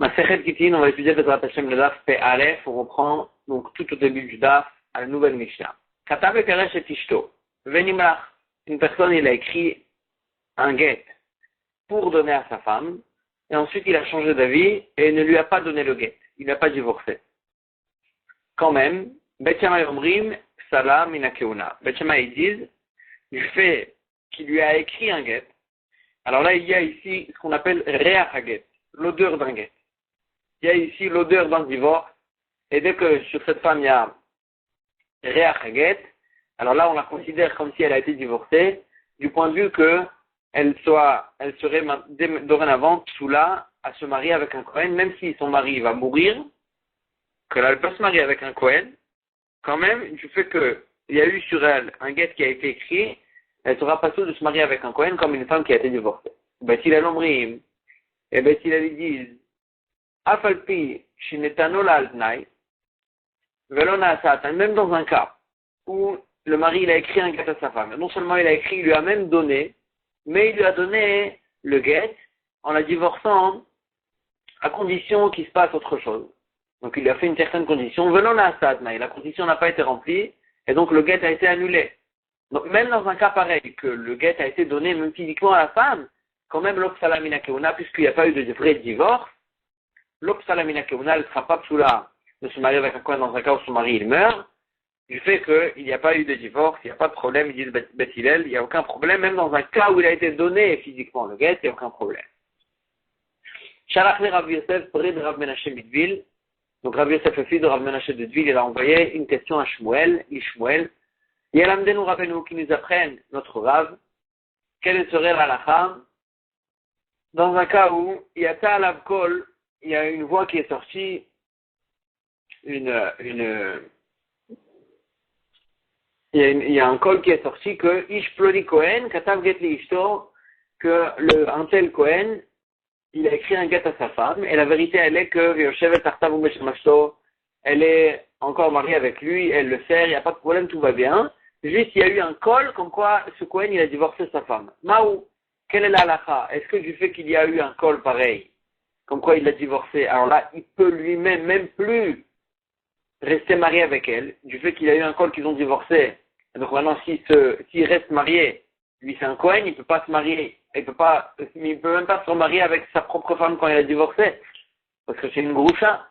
Masechet Kitin, on va étudier Bezrat Hashem le Daf Pe Aleph, on reprend donc tout au début du Daf à la nouvelle Mishnah. Katav et Peresh et Tishto, Venimlach, une personne il a écrit un get pour donner à sa femme, et ensuite il a changé d'avis et ne lui a pas donné le get, il n'a pas divorcé. Quand même, Bet Shammai Omrim, Salam Minakeuna. Bet Shammai ils disent, du fait qu'il lui a écrit un get, alors là il y a ici ce qu'on appelle Reach HaGet, l'odeur d'un get. Il y a ici l'odeur d'un divorce, et dès que sur cette femme il y a Reach HaGet, alors là on la considère comme si elle a été divorcée, du point de vue que elle serait dorénavant soula à se marier avec un Kohen, même si son mari va mourir, que là elle peut se marier avec un Kohen, quand même, du fait qu'il y a eu sur elle un get qui a été écrit, elle sera pas soule de se marier avec un Kohen comme une femme qui a été divorcée. Bethil al-Omrim, et Bethil ils disent, Afalpi, Shinetano la-al-Tnai, Velona Satan, même dans un cas où le mari il a écrit un get à sa femme, non seulement il a écrit, il lui a même donné, mais il lui a donné le get en la divorçant à condition qu'il se passe autre chose. Donc il lui a fait une certaine condition, Velona Satan, la condition n'a pas été remplie, et donc le get a été annulé. Donc même dans un cas pareil, que le get a été donné même physiquement à la femme, quand même l'Opsalamina Keuna, puisqu'il n'y a pas eu de vrai divorce, l'Opsalamina Keuna ne sera pas psoula de se marier avec un coin dans un cas où son mari il meurt, du fait qu'il n'y a pas eu de divorce, il n'y a pas de problème, ils disent Beth Hillel, il n'y a aucun problème, même dans un cas où il a été donné physiquement le get, il n'y a aucun problème. Shalachli Rav Yosef, près de Rav Menashe Midville, donc Rav Yosef, le fils de Rav Menashe de Dville, il a envoyé une question à Shmuel, Ishmuel, Yalamdenu Rabenu, qui nous apprennent notre Rav, quelle serait la halakha dans un cas où il y a Ta'alav Kol, il y a une voix qui est sortie, il y a un col qui est sorti que Ish Ploni Kohen, Katav Get Li Ishto, que un tel Kohen, il a écrit un get à sa femme, et la vérité elle est que Yoshevet Tartav Umeshmashto, elle est encore mariée avec lui, elle le sert, il n'y a pas de problème, tout va bien. Juste, il y a eu un col, comme quoi ce Kohen, il a divorcé sa femme. Maou, quelle est la halakha? Est-ce que du fait qu'il y a eu un col pareil, comme quoi il l'a divorcé, alors là, il peut lui-même, même plus rester marié avec elle, du fait qu'il y a eu un col qu'ils ont divorcé. Donc maintenant, s'il reste marié, lui c'est un Kohen, il peut pas se marier, il peut même pas se remarier avec sa propre femme quand il a divorcé, parce que c'est une groucha.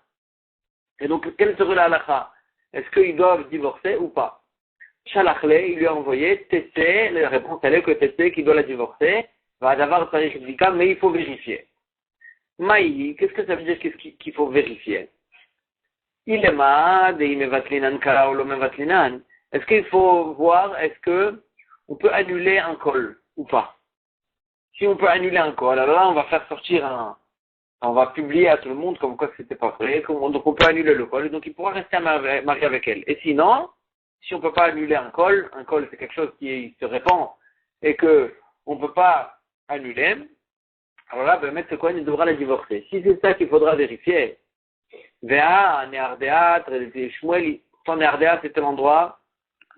Et donc, quelle serait la halakha? Est-ce qu'ils doivent divorcer ou pas? Shalachle, il lui a envoyé Tété, la réponse elle est que Tété qui doit la divorcer, va d'avoir tarikh dika, mais il faut vérifier. Maï, qu'est-ce que ça veut dire qu'il faut vérifier? Il est mad, il mevatlinan kara ou lo mevatlinan. Est-ce qu'il faut voir, est-ce que on peut annuler un col ou pas? Si on peut annuler un col, alors là on va faire sortir on va publier à tout le monde comme quoi c'était pas vrai, donc on peut annuler le col, donc il pourra rester marié avec elle. Et sinon, si on peut pas annuler un col c'est quelque chose qui se répand et que on peut pas annuler, alors là, ben, mettre ce coin, il devra la divorcer. Si c'est ça qu'il faudra vérifier, Vea, Néardéa, Shmuel, son Néardéa, c'était l'endroit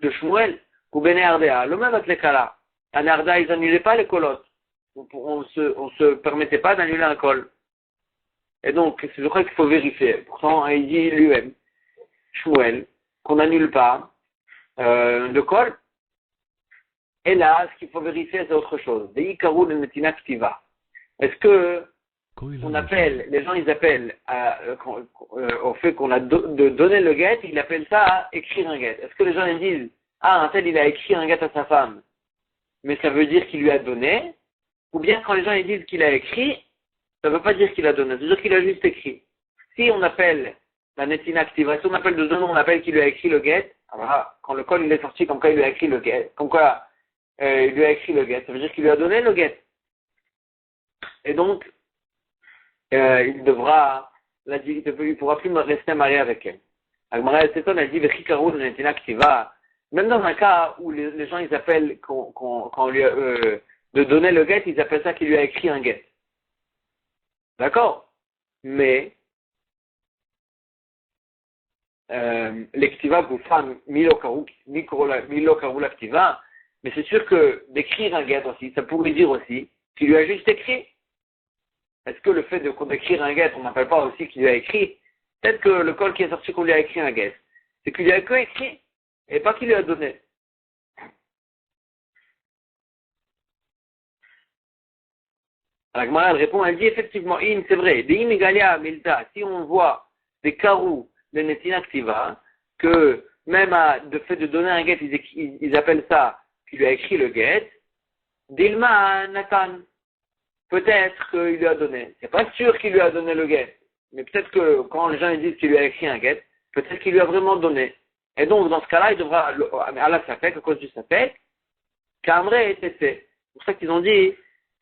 de Shmuel, ou Bénéardéa. Le même avec les cas-là. À Néardéa, ils n'annulaient pas les colottes. On se permettait pas d'annuler un col. Et donc, c'est vrai qu'il faut vérifier. Pourtant, il dit lui-même, Shmuel, qu'on n'annule pas le col. Et là, ce qu'il faut vérifier, c'est autre chose. Deïkarou le metina ktiva. Est-ce que on appelle, les gens ils appellent au fait qu'on a de donner le get, ils appellent ça écrire un get. Est-ce que les gens ils disent, un tel il a écrit un get à sa femme, mais ça veut dire qu'il lui a donné, ou bien quand les gens ils disent qu'il a écrit, ça ne veut pas dire qu'il a donné, ça veut dire qu'il a juste écrit. Si on appelle la netina activa, si on appelle de deux noms, on appelle qu'il lui a écrit le get, alors là, quand le col il est sorti, comme quoi il lui a écrit le get, comme quoi il lui a écrit le get, ça veut dire qu'il lui a donné le get. Et donc, il pourra plus rester marié avec elle. Agmara Seton a dit, même dans un cas où les gens ils appellent qu'on lui de donner le get, ils appellent ça qu'il lui a écrit un get. D'accord? Mais l'ektiva boufa milo karu l'aktiva, mais c'est sûr que d'écrire un get aussi, ça pourrait dire aussi qu'il lui a juste écrit. est-ce que le fait d'écrire un get, on n'appelle pas aussi qu'il lui a écrit? Peut-être que le col qui est sorti qu'on lui a écrit un get, c'est qu'il lui a que écrit, et pas qu'il lui a donné. La Gemara, elle répond, elle dit effectivement, c'est vrai, si on voit des carous de Netina Ktiva, que même de fait de donner un get, ils appellent ça, qu'il lui a écrit le get, Dilma Nathan, peut-être qu'il lui a donné. C'est pas sûr qu'il lui a donné le get, mais peut-être que quand les gens ils disent qu'il lui a écrit un get, peut-être qu'il lui a vraiment donné. Et donc, dans ce cas-là, il devra, à la Safek, à cause du Safek, Kamré et Tessé. C'est pour ça qu'ils ont dit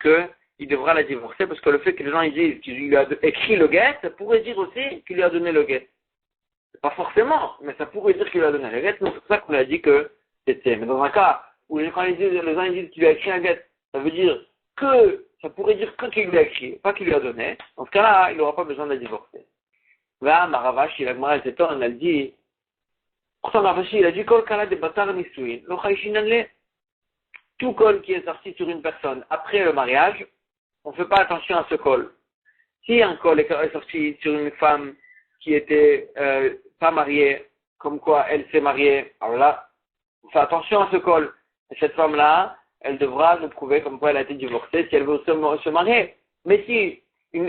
qu'il devra la divorcer, parce que le fait que les gens ils disent qu'il lui a écrit le get, ça pourrait dire aussi qu'il lui a donné le get. Pas forcément, mais ça pourrait dire qu'il lui a donné le get, mais c'est pour ça qu'on a dit que Tessé. Mais dans un cas où quand les gens ils disent qu'il lui a écrit un get, ça veut dire que, ça pourrait dire que qu'il lui a écrit, pas qu'il lui a donné. Dans ce cas-là, il n'aura pas besoin de la divorcer. Là, Maravashi, la Gemara, elle dit, pourtant Maravashi, il a dit, Kol Kala de Batar Nisuin, lo Chayshinanle. Tout col qui est sorti sur une personne après le mariage, on ne fait pas attention à ce col. Si un col est sorti sur une femme qui était pas mariée, comme quoi elle s'est mariée, alors là, on fait attention à ce col. Et cette femme-là, elle devra nous prouver comme quoi elle a été divorcée si elle veut se marier. Mais si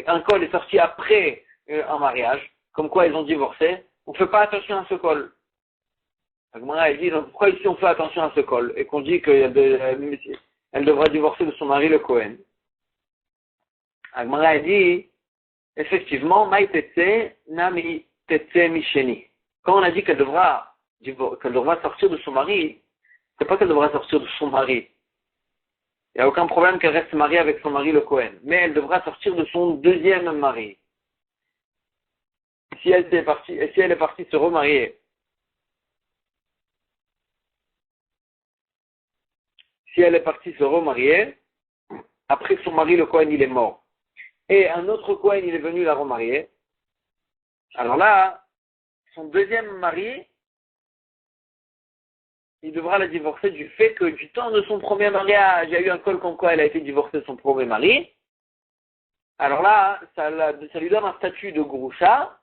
un col est sorti après un mariage, comme quoi ils ont divorcé, on ne fait pas attention à ce col. Elle dit, donc pourquoi ici on fait attention à ce col et qu'on dit qu'elle devra divorcer de son mari le Cohen. Agmara dit, effectivement, Maï Tetse, Nami Tetse Misheni. Quand on a dit qu'elle devra sortir de son mari, c'est pas qu'elle devra sortir de son mari. Il n'y a aucun problème qu'elle reste mariée avec son mari le Cohen. Mais elle devra sortir de son deuxième mari. Si elle est partie se remarier, après que son mari le Cohen il est mort, et un autre Cohen il est venu la remarier, alors là, son deuxième mari, il devra la divorcer du fait que du temps de son premier mariage, il y a eu un col comme quoi elle a été divorcée de son premier mari. Alors là, ça lui donne un statut de Groucha,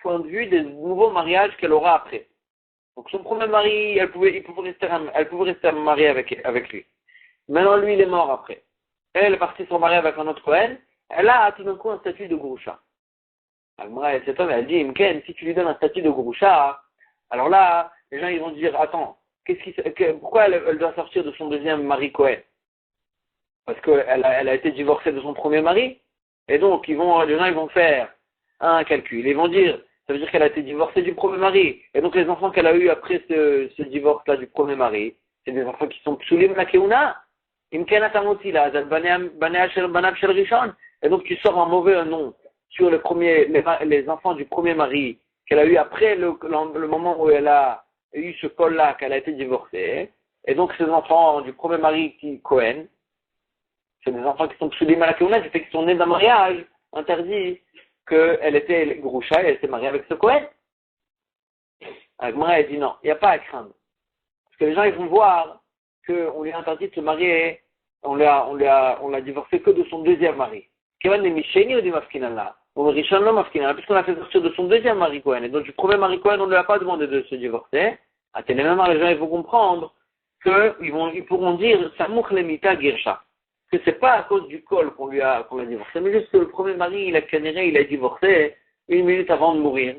point de vue des nouveaux mariages qu'elle aura après. Donc son premier mari, elle pouvait rester mariée avec lui. Maintenant, lui, il est mort après. Elle est partie se remarier avec un autre Cohen. Elle a tout d'un coup un statut de Groucha. Cet homme, elle dit, Imken, si tu lui donnes un statut de Groucha, alors là, les gens, ils vont dire, attends, pourquoi elle doit sortir de son deuxième mari Cohen? Parce qu'elle a été divorcée de son premier mari. Et donc, les gens, ils vont faire un calcul. Ils vont dire, ça veut dire qu'elle a été divorcée du premier mari. Et donc, les enfants qu'elle a eus après ce divorce-là du premier mari, c'est des enfants qui sont psulim la keuna. Et donc, tu sors un mauvais nom sur les enfants du premier mari qu'elle a eu après le moment où elle a eu ce col-là, qu'elle a été divorcée. Et donc, ces enfants du premier mari Cohen, c'est des enfants qui sont psulim la keuna, c'est qu'ils sont nés d'un mariage interdit, qu'elle était Groucha et elle s'est mariée avec ce Cohen. Agmara, elle dit non, il n'y a pas à craindre. Parce que les gens, ils vont voir qu'on lui a interdit de se marier, on l'a divorcé que de son deuxième mari. Kevan n'est Micheni ou dit Mafkinala. Ou Rishon non Mafkinala, puisqu'on a fait sortir de son deuxième mari Cohen. Et donc, du premier mari Cohen, on ne lui a pas demandé de se divorcer. À Télémemar, les gens, ils vont comprendre qu'ils pourront dire Samouk Lemita Girsha. Que c'est pas à cause du col qu'on l'a divorcé, mais juste que le premier mari, il a divorcé 1 minute avant de mourir.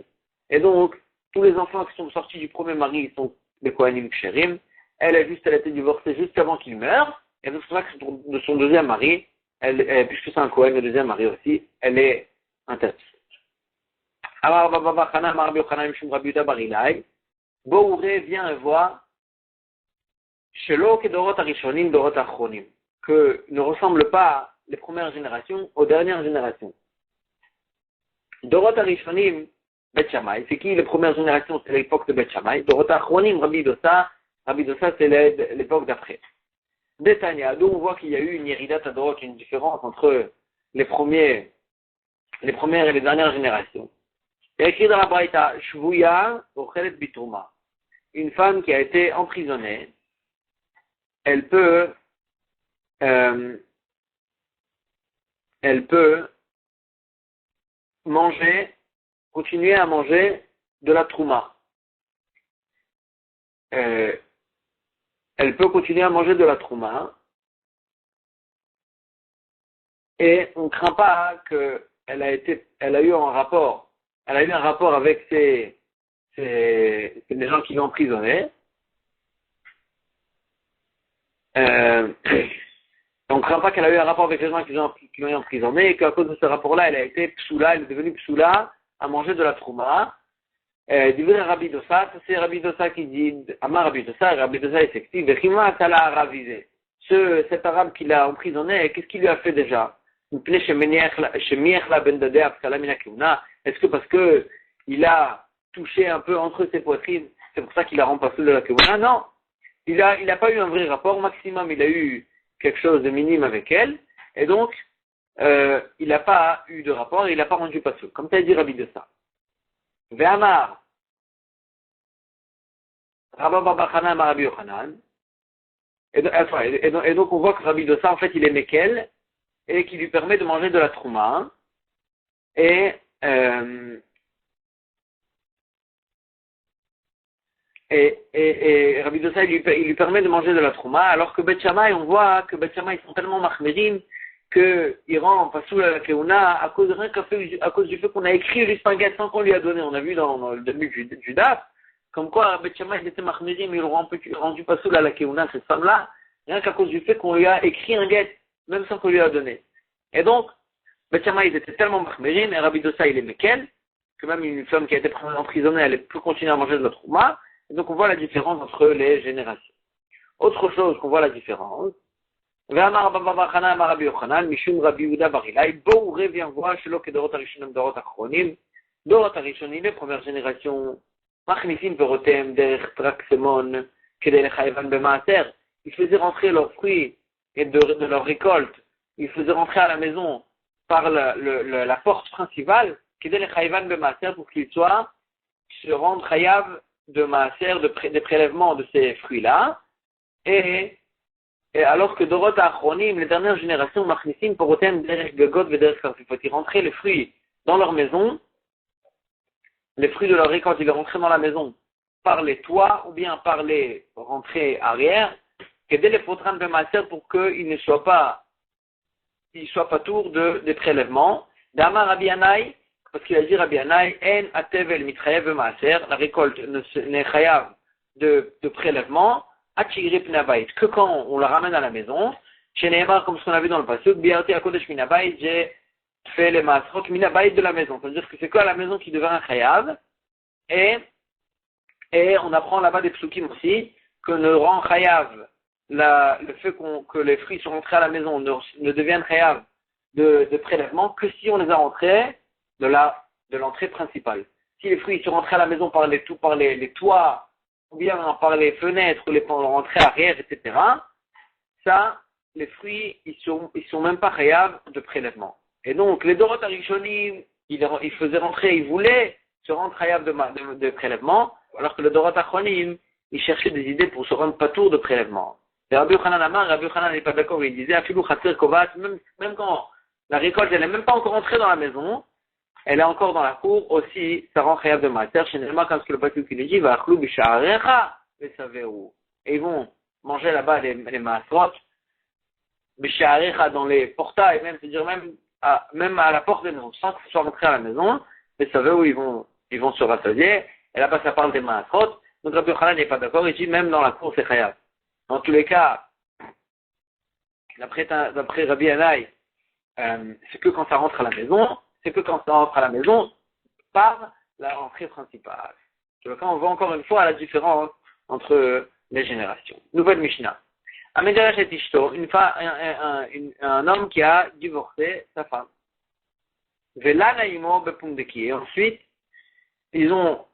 Et donc, tous les enfants qui sont sortis du premier mari, ils sont des Kohanim Ksherim. Elle a été divorcée juste avant qu'il meure. Et donc, c'est pour ça que de son deuxième mari, puisque c'est un Kohen, le deuxième mari aussi, elle est interdite. Alors, Bouré vient et voit Shelo Kedorot Arishonim, Dorot Achronim, que ne ressemblent pas les premières générations aux dernières générations. Dorot Arishonim, Bet Shammai, c'est qui les premières générations? C'est l'époque de Bet Shammai. Dorot Achronim, Rabbi Dosa, c'est l'époque d'après. Détania, d'où on voit qu'il y a eu une iridat adorot, une différence entre les premières et les dernières générations. Il y a écrit dans la Braïta, Shvuya, Ochelet Bitouma. Une femme qui a été emprisonnée, elle peut elle peut continuer à manger de la trouma. Elle peut continuer à manger de la trouma et on ne craint pas qu'elle a eu un rapport avec des gens qui l'ont emprisonnée. On ne craint pas qu'elle a eu un rapport avec les gens qui l'ont emprisonnée et qu'à cause de ce rapport-là, elle est devenue psoula à manger de la trouma. Divre Rabbi Dosa, c'est Rabbi Dosa qui dit, Amar Rabbi Dosa est sexy, Vechima Tala Aravisé. Cet arabe qui l'a emprisonné, qu'est-ce qu'il lui a fait déjà? Est-ce que parce que il a touché un peu entre ses poitrines, c'est pour ça qu'il a remplacé de la Keuna? Non. Il a pas eu un vrai rapport, maximum il a eu quelque chose de minime avec elle, et donc, il n'a pas eu de rapport, il n'a pas rendu pasoul. Comme tu as dit Rabbi Dosa. Ve'amar, Rabba Baba Chanan, Rabbi Yochanan. Et donc on voit que Rabbi Dosa, en fait, il est Mekel, et qui lui permet de manger de la trouma. Et Rabbi Dosa, il lui permet de manger de la trouma, alors que Bet Shammai, on voit que Bet Shammai, ils sont tellement mahmirim qu'il rend pasoul à la keuna à cause du fait qu'on a écrit juste un guet sans qu'on lui a donné. On a vu dans le début du daf, comme quoi Bet Shammai, il était mahmirim, ils l'ont rendu pasoul à la keuna, cette femme-là, rien qu'à cause du fait qu'on lui a écrit un guet, même sans qu'on lui a donné. Et donc, Bet Shammai, ils étaient tellement mahmirim, et Rabbi Dosa, il est mekel, que même une femme qui a été emprisonnée, elle peut continuer à manger de la trouma. Et donc on voit la différence entre les générations. Autre chose qu'on voit la différence, Ve'amar Baba Chanan Rabbi Yochanan, Mishum Rabbi Yehuda Bar Ilai, Bo vient voir Shelo Kedorot Arishonim Dorot Achronim, Dorot Arishonim, les premières générations, Machnisim Verotem Derech Traxemon, Kedei Lechayevan Bemaaser, ils faisaient rentrer leurs fruits et de leur récolte, ils faisaient rentrer à la maison par la porte principale, Kedei Lechayevan Bemaaser, pour qu'ils se rendent chayav de maaser, des prélèvements de ces fruits-là, et alors que Dorot Achronim, les dernières générations, Machnisim, Porotem, Derech Gagot, Vederech Karfifot, ils rentraient les fruits dans leur maison, les fruits de leur récolte, ils rentraient dans la maison par les toits, ou bien par les rentrées arrière, et dès les Potran de maaser, pour qu'ils ne soient pas tour des prélèvements, Damar Rabbi Yannai, parce qu'il a dit Rabbi Yannai, En atevel mitchayev maaser, la récolte n'est chayav de prélèvement, Achigrip Nabait, que quand on la ramène à la maison, chez Nehemar, comme ce qu'on a vu dans le passage, Biarti Akodesh Minabait, j'ai fait les masrot Minabait de la maison. C'est-à-dire que c'est que à la maison qui devient un chayav, et on apprend là-bas des psukim aussi, que ne rend chayav, le fait que les fruits sont rentrés à la maison ne deviennent chayav de prélèvement que si on les a rentrés de l'entrée principale. Si les fruits sont rentrés à la maison par les toits, ou bien par les fenêtres, ou les rentrées arrière, etc., ça, les fruits, ils sont même pas chayav de prélèvement. Et donc, les Dorot Arishonim, ils faisaient rentrer, ils voulaient se rendre chayav de prélèvement, alors que le Dorot Achronim, ils cherchaient des idées pour se rendre patour de prélèvement. Et Rabbi Yochanan n'est pas d'accord, il disait, Afilou Chatzir Kovat, même quand la récolte, elle n'est même pas encore entrée dans la maison, elle est encore dans la cour, aussi, ça rend chayav de maaser, généralement, quand le pasuk il dit, va achlou b'sha'arecha, v'saveru. Et ils vont manger là-bas les maaserot, b'sha'arecha, dans les portails, même, c'est-à-dire même à la porte des maisons, sans que ce soit rentré à la maison, v'saveru, ils vont se rassasier, et là-bas, ça parle des maaserot, donc Rabbi Yochanan n'est pas d'accord, il dit, même dans la cour, c'est chayav. Dans tous les cas, d'après Rabbi Yannai, c'est que quand ça rentre à la maison, par la rentrée principale. Donc là, on voit encore une fois la différence entre les générations. Nouvelle Mishnah. Amedarash et Ishto, un homme qui a divorcé sa femme. Vela naimo bepundeki. Et ensuite, ils ont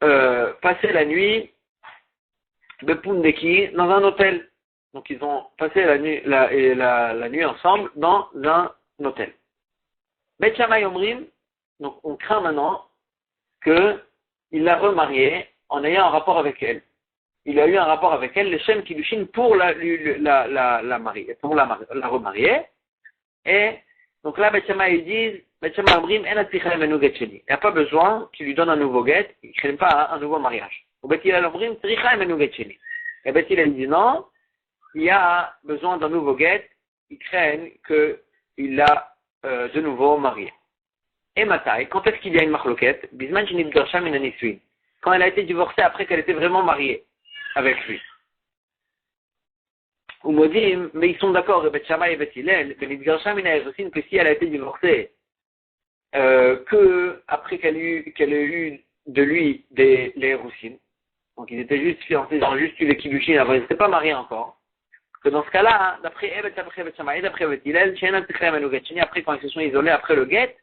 passé la nuit bepundeki dans un hôtel. Donc ils ont passé la nuit ensemble dans un hôtel. Bet Shammai Omrim, donc on craint maintenant qu'il l'a remariée en ayant un rapport avec elle. Il a eu un rapport avec elle, le Shem Kiddushin pour la remarier. Et Donc là, Bet Shammai, ils disent, Bet Shammai Abrim, En Atzicha Emenu Get Sheni. Il n'y a pas besoin qu'il lui donne un nouveau get, il ne craignent pas un nouveau mariage. Ou Bet Hillel Abrim, Tzricha Emenu Get Sheni. Et Bet Hillel dit non, il y a besoin d'un nouveau get, ils craignent qu'il l'a de nouveau marié. Et Matai, quand est-ce qu'il y a une marloquette? Bisman Shinib Dorsham Inanisui. Quand elle a été divorcée après qu'elle était vraiment mariée avec lui. Ou Modim, mais ils sont d'accord, Bet Shammai et Bet Hillel, que si elle a été divorcée, que après qu'elle ait eu de lui les Roussines, donc ils étaient juste fiancés, ils ont juste eu les Kiddushin, avant ils n'étaient pas mariés encore, que dans ce cas-là, d'après Bet Shammai et d'après Bet Hillel, après quand ils se sont isolés après le get,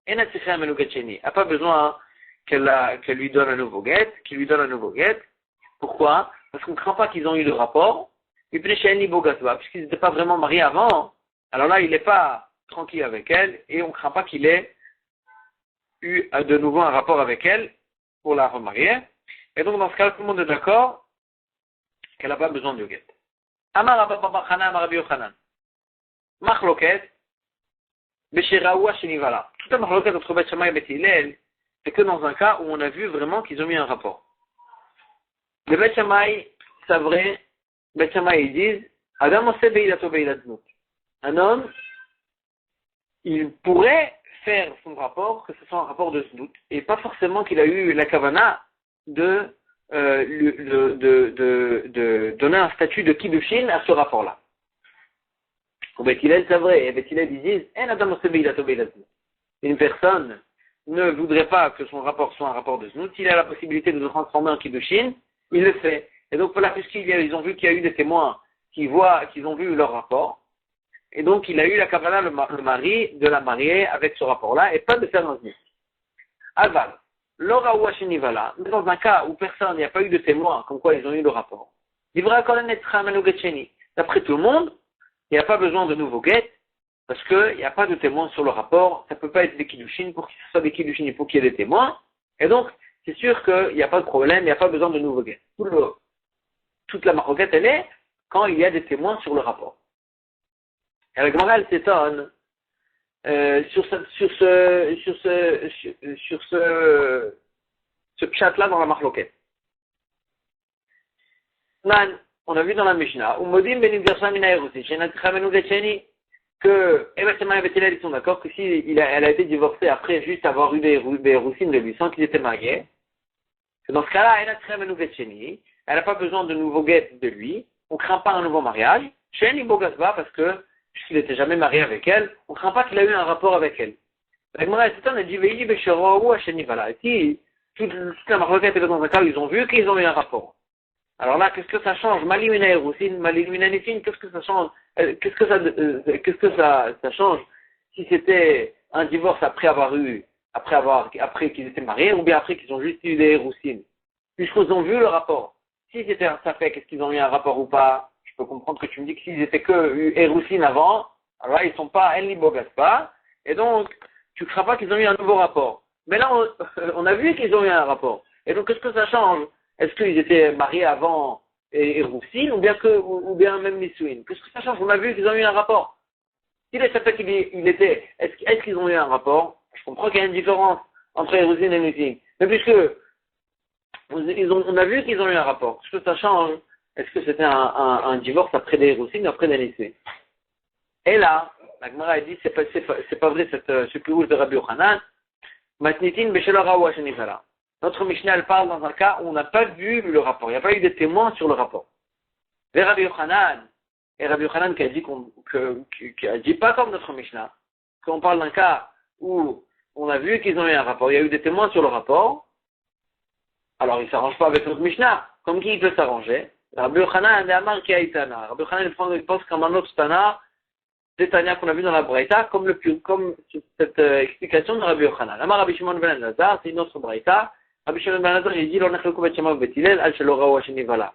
elle n'a pas besoin qu'elle lui donne un nouveau get, qu'il lui donne un nouveau get. Pourquoi? Parce qu'on ne craint pas qu'ils ont eu de rapport. Et puis puisqu'ils n'étaient pas vraiment mariés avant, alors là il n'est pas tranquille avec elle et on ne craint pas qu'il ait eu de nouveau un rapport avec elle pour la remarier. Et donc dans ce cas, tout le monde est d'accord qu'elle n'a pas besoin de get. Amar Rabba Bar Chana, Amar Rabbi Yochanan. Machloket, Beshiraoua Shenivala. Toute la machloket entre Bet Shammai et Bet Hillel, c'est que dans un cas où on a vu vraiment qu'ils ont mis un rapport. Les Bet Shammai, c'est vrai, Bet Shammai ils disent, Adam Ose Beilato Beiladnut. Un homme, il pourrait faire son rapport, que ce soit un rapport de Znout, et pas forcément qu'il a eu la kavana de donner un statut de Kiddushin à ce rapport-là. Pour Bet Hillel, c'est vrai, et Bet Hillel ils disent, En Adam Ose Beilato Beiladnut. Une personne ne voudrait pas que son rapport soit un rapport de Znout, s'il a la possibilité de le transformer en Kiddushin, il le fait. Et donc voilà, puisqu'ils ont vu qu'il y a eu des témoins qu'ils ont vu leur rapport, et donc il a eu la kabbalah, le mari, de la marier avec ce rapport-là, et pas de faire un Znout. Aval, Laura ou Hashenivala, mais dans un cas où personne, il n'y a pas eu de témoins, comme quoi ils ont eu le rapport, d'après tout le monde, il n'y a pas besoin de nouveau get, parce qu'il n'y a pas de témoins sur le rapport, ça ne peut pas être des kiddushin, pour qu'il soit des kiddushin, il faut qu'il y ait des témoins, et donc, c'est sûr qu'il n'y a pas de problème, il n'y a pas besoin de nouveau get. Toute la maroquette, elle est quand il y a des témoins sur le rapport. Et la Gemara, elle s'étonne, sur ce pshat-là dans la marloquette. On a vu dans la Mishnah, que Bet Shammai et Bet Hillel, ils sont d'accord que si elle a été divorcée après juste avoir eu des roussines de lui sans qu'ils étaient mariés, que dans ce cas-là, elle n'a pas besoin de nouveau get de lui, on ne craint pas un nouveau mariage, parce que puisqu'il n'était jamais marié avec elle, on ne craint pas qu'il a eu un rapport avec elle. La Gemara a dit, si toute la marloquette est dans un cas où ils ont vu qu'ils ont eu un rapport. Alors là, qu'est-ce que ça change? Malimina Roussine, Malimina Nifine, qu'est-ce que ça change? Qu'est-ce que ça change si c'était un divorce après qu'ils étaient mariés, ou bien après qu'ils ont juste eu des roussines? Puisqu'ils ont vu le rapport. Si c'était un safek, est-ce qu'ils ont eu un rapport ou pas? Je peux comprendre que tu me dis que s'ils étaient que roussines avant, alors là, ils sont pas Enli Bogaspa, et donc, tu crains pas qu'ils ont eu un nouveau rapport. Mais là, on a vu qu'ils ont eu un rapport. Et donc, qu'est-ce que ça change? Est-ce qu'ils étaient mariés avant et roussines, ou bien même Nisuin? Qu'est-ce que ça change? On a vu qu'ils ont eu un rapport. Si les safek, est-ce qu'ils ont eu un rapport? Je comprends qu'il y a une différence entre roussines et Nisuin. Mais puisque on a vu qu'ils ont eu un rapport, qu'est-ce que ça change? Est-ce que c'était un divorce après des roussines ou après des Nisuin? Et là, la Gemara a dit, c'est pas vrai ce pirouge de Rabbi Yochanan. Matnitin b'shelora ou hashenivala. Notre Mishnah, elle parle dans un cas où on n'a pas vu le rapport. Il n'y a pas eu de témoins sur le rapport. Et Rabbi Yochanan qui a dit pas comme notre Mishnah, qu'on parle d'un cas où on a vu qu'ils ont eu un rapport, il y a eu des témoins sur le rapport, alors il ne s'arrange pas avec notre Mishnah. Comme qui il peut s'arranger? Rabbi Yochanan, Rabbi Yochanan, il pense comme un autre Tana, des Tanya qu'on a vu dans la Braïta, comme cette explication de Rabbi Yochanan. Amar Rabbi Shimon ben Elazar, c'est une autre Braïta. Rabbi Shimon ben Elazar, il dit, l'on a fait le coup Bet Shammai ou Bet Hillel, al shelora ou hashenivala.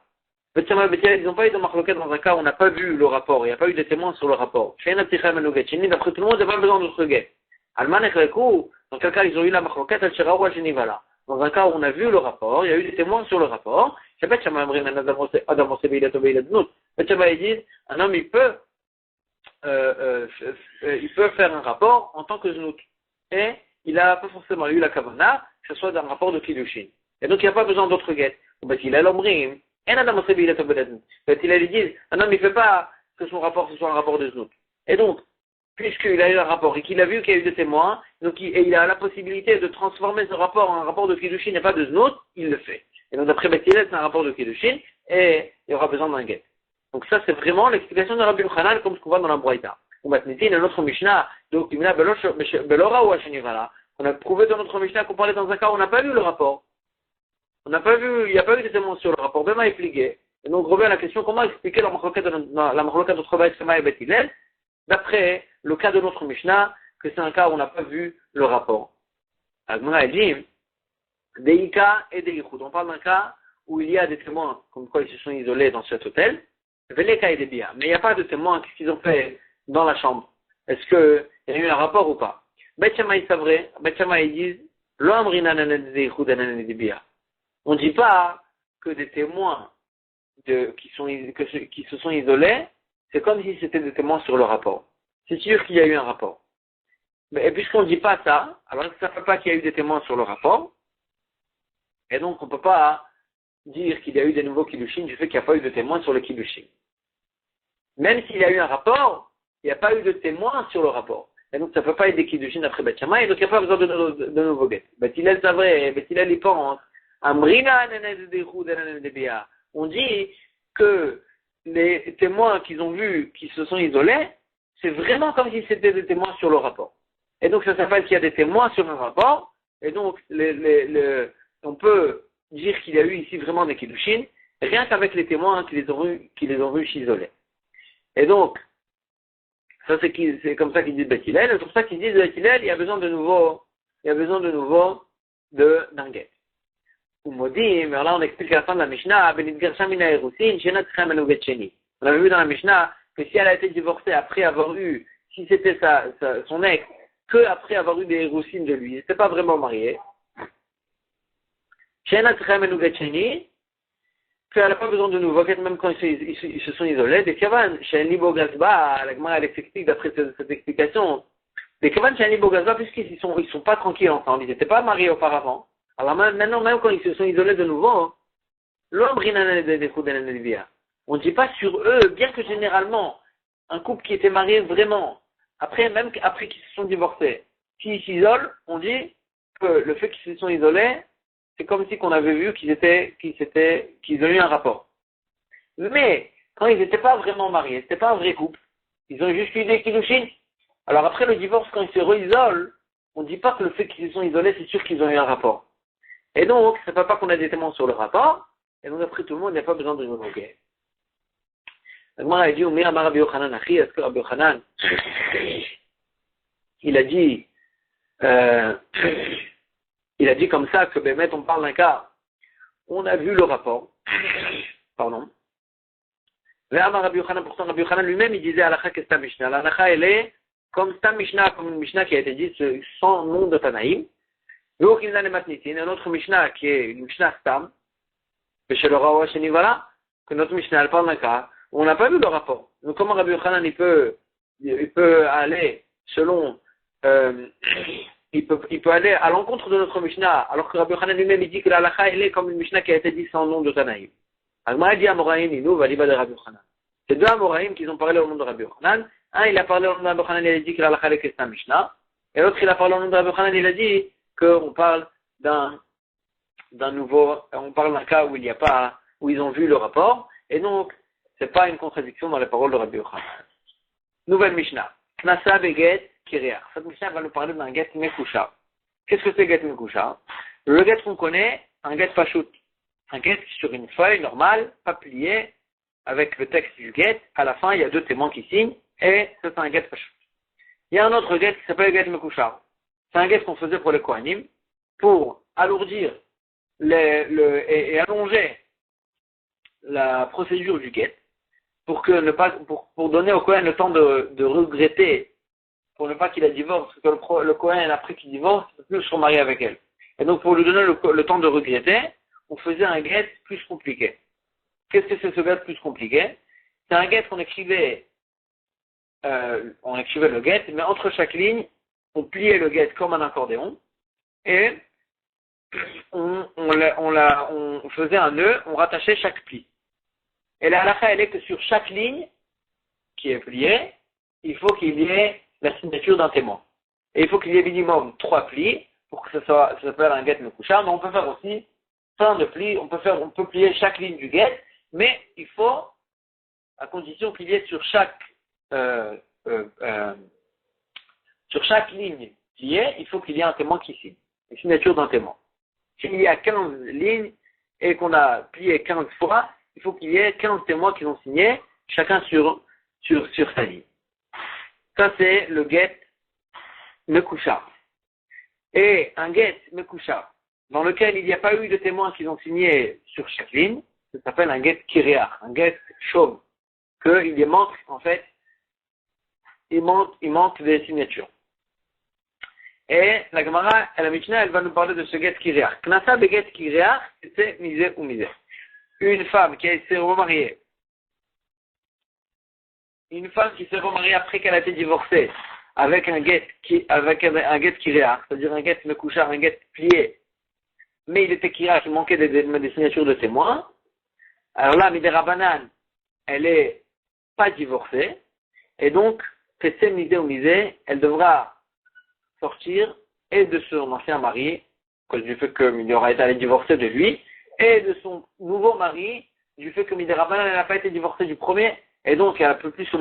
Bet Shammai ou Bet Hillel, ils n'ont pas eu de marloquette dans un cas où on n'a pas vu le rapport, il n'y a pas eu de témoins sur le rapport. Sheina Tichem et Nuget Sheni, d'après tout le monde, il n'y a pas besoin d'autre guet. Alman et Krekou, dans quel cas ils ont eu la marloquette, al shelora ou hashenivala. Dans un cas où on a vu le rapport, il y a eu des témoins sur le rapport. Bet Shammai Amrim, Adam Ose Beilato Beiladnut. Bet Shammai dit, un homme, il peut il peut faire un rapport en tant que znout. Et il n'a pas forcément eu la kavana, que ce soit d'un rapport de kiddushin. Et donc il n'y a pas besoin d'autres guettes. Il a l'omrim, et Adam il a dit, un homme il ne fait pas que son rapport ce soit un rapport de znout. Et donc, puisqu'il a eu un rapport et qu'il a vu qu'il y a eu des témoins, donc il a la possibilité de transformer ce rapport en un rapport de kiddushin et pas de znout, il le fait. Et donc d'après Beth Hillel, c'est un rapport de kiddushin et il y aura besoin d'un guet. Donc ça c'est vraiment l'explication de Rabbi Yochanan comme ce qu'on voit dans la Braïta. On va tenir notre Mishnah, donc Belora ou Hashenivala. On a prouvé dans notre Mishnah qu'on parlait dans un cas où on n'a pas vu le rapport. On n'a pas vu, il n'y a pas eu de témoins sur le rapport. Bema est plié. Et donc on revient à la question comment expliquer la machloket de Travail Shema et Beth Hillel d'après le cas de notre Mishnah, que c'est un cas où on n'a pas vu le rapport. Agmara dit, Deika et Deichud. On parle d'un cas où il y a des témoins, comme quoi ils se sont isolés dans cet hôtel, Veleka et Debia. Mais il n'y a pas de témoins, qu'est-ce qu'ils ont fait dans la chambre? Est-ce qu'il y a eu un rapport ou pas? Bet Shammai c'est vrai, Bet Shammai ils disent, Lo amrina nanen Deichud nanen Debia. On ne dit pas que des témoins qui se sont isolés, c'est comme si c'était des témoins sur le rapport. C'est sûr qu'il y a eu un rapport. Mais puisqu'on ne dit pas ça, alors ça ne fait pas qu'il y a eu des témoins sur le rapport, et donc on ne peut pas dire qu'il y a eu des nouveaux kiddushin du fait qu'il n'y a pas eu de témoins sur le kiddushin. Même s'il y a eu un rapport, il n'y a pas eu de témoins sur le rapport. Et donc ça ne peut pas être des kiddushin après Beth Shammai, et donc il n'y a pas besoin de nouveaux guettes. Beth Hillel c'est vrai, Beth Hillel il pense, Amrina on dit que les témoins qu'ils ont vus, qui se sont isolés, c'est vraiment comme si c'était des témoins sur le rapport. Et donc ça s'appelle qu'il y a des témoins sur un rapport, et donc on peut dire qu'il y a eu ici vraiment des kiddushin, rien qu'avec les témoins qui les ont vus s'isoler. Et donc, ça c'est comme ça qu'ils disent Beth Hillel, c'est pour ça qu'ils disent Beth Hillel, il y a besoin de nouveau d'un guet. Ou Modim, alors là on explique à la fin de la Mishnah, on avait vu dans la Mishnah que si elle a été divorcée après avoir eu, si c'était son ex, que après avoir eu des héroussines de lui, c'était pas vraiment marié. Qu'elle n'a pas besoin de nouveau, même quand ils se sont isolés. Des Kavan, chez Nibo Gazba, la Gemara elle explique d'après cette explication, des Kavan chez Nibo Gazba, puisqu'ils sont pas tranquilles ensemble, ils n'étaient pas mariés auparavant. Alors maintenant, même quand ils se sont isolés de nouveau, on ne dit pas sur eux, bien que généralement, un couple qui était marié vraiment, même après qu'ils se sont divorcés, s'ils s'isolent, on dit que le fait qu'ils se sont isolés, c'est comme si qu'on avait vu qu'ils ont eu un rapport. Mais, quand ils n'étaient pas vraiment mariés, c'était pas un vrai couple, ils ont juste eu des kiddushin. Alors après le divorce, quand ils se réisolent, on ne dit pas que le fait qu'ils se sont isolés, c'est sûr qu'ils ont eu un rapport. Et donc, ça ne fait pas qu'on a des témoins sur le rapport, et donc après tout le monde, il n'y a pas besoin de nouveau guet. Donc moi, il dit, Rabbi Yochanan, est-ce que Rabbi Yochanan, il a dit comme ça que Bémet, on parle d'un cas, on a vu le rapport, pardon. Rabbi Yochanan, pourtant Rabbi Yochanan lui-même, il disait Alakha que Stam Mishnah. L'Alakha, elle est comme Stam Mishnah, comme une Mishnah qui a été dite sans nom de Tanaïm. Un autre Mishnah qui est une Mishnah Stam, que notre Mishnah elle parle d'un cas où on n'a pas vu le rapport. Donc comment Rabbi Yochanan il peut aller selon il peut aller à l'encontre de notre Mishnah, alors que Rabbi Yochanan lui-même il dit que la halakha elle est comme une Mishnah qui a été dite sans nom de Tanaïm. Agmara dit Amoraïm Inou Valiba de Rabbi Yochanan. C'est deux Amoraïm qui ont parlé au nom de Rabbi Yochanan. Un il a parlé au nom de Rabbi Yochanan, il a dit que la halakha elle est une Mishnah, et l'autre il a parlé au nom de Rabbi Yochanan, il a dit qu'on parle d'un nouveau, on parle d'un cas où ils ont vu le rapport, et donc, c'est pas une contradiction dans les paroles de Rabbi Yochanan. Nouvelle Mishnah. Knasa beget kiriach. Cette Mishnah va nous parler d'un get mekusha. Qu'est-ce que c'est get mekusha? Le get qu'on connaît, un get pachout. Un get sur une feuille normale, pas pliée, avec le texte du get. À la fin, il y a deux témoins qui signent, et c'est un get pachout. Il y a un autre get qui s'appelle get mekusha. C'est un get qu'on faisait pour les Kohanim, pour alourdir et allonger la procédure du get, pour donner au Kohen le temps de regretter, pour ne pas qu'il a divorce, parce que le Kohen, après qu'il divorce, il ne peut plus se remarier avec elle. Et donc, pour lui donner le temps de regretter, on faisait un get plus compliqué. Qu'est-ce que c'est ce get plus compliqué? C'est un get qu'on écrivait on écrivait le get, mais entre chaque ligne, on pliait le get comme un accordéon, et on faisait un nœud, on rattachait chaque pli. Et la halakha, elle est que sur chaque ligne qui est pliée, il faut qu'il y ait la signature d'un témoin. Et il faut qu'il y ait minimum 3 plis pour que ça s'appelle un get mekouchar, mais on peut faire aussi plein de plis, on peut plier chaque ligne du get, mais il faut, à condition qu'il y ait sur chaque ligne pliée, il faut qu'il y ait un témoin qui signe, une signature d'un témoin. S'il y a 15 lignes et qu'on a plié 15 fois, il faut qu'il y ait 15 témoins qui ont signé, chacun sur sa ligne. Ça, c'est le get mekouchar. Et un get mekouchar, dans lequel il n'y a pas eu de témoins qui ont signé sur chaque ligne, ça s'appelle un get kireach, un get chauve, qu'il manque, en fait, il manque des signatures. Et la Gemara, la Mishnah, elle va nous parler de ce get kireach. Knasa be get kireach, c'est misé ou misé. Une femme qui s'est remariée, après qu'elle a été divorcée, avec un get kireach, c'est-à-dire un get mekouchar, un get plié, mais il était kireach, il manquait des signatures de témoins. Alors là, Midera Banan, elle est pas divorcée, et donc, Tessé misé ou misé, elle devra sortir et de son ancien mari, à cause du fait qu'il aura été allé divorcer de lui, et de son nouveau mari, du fait que Midera Banan, elle n'a pas été divorcée du premier, et donc elle peut pas se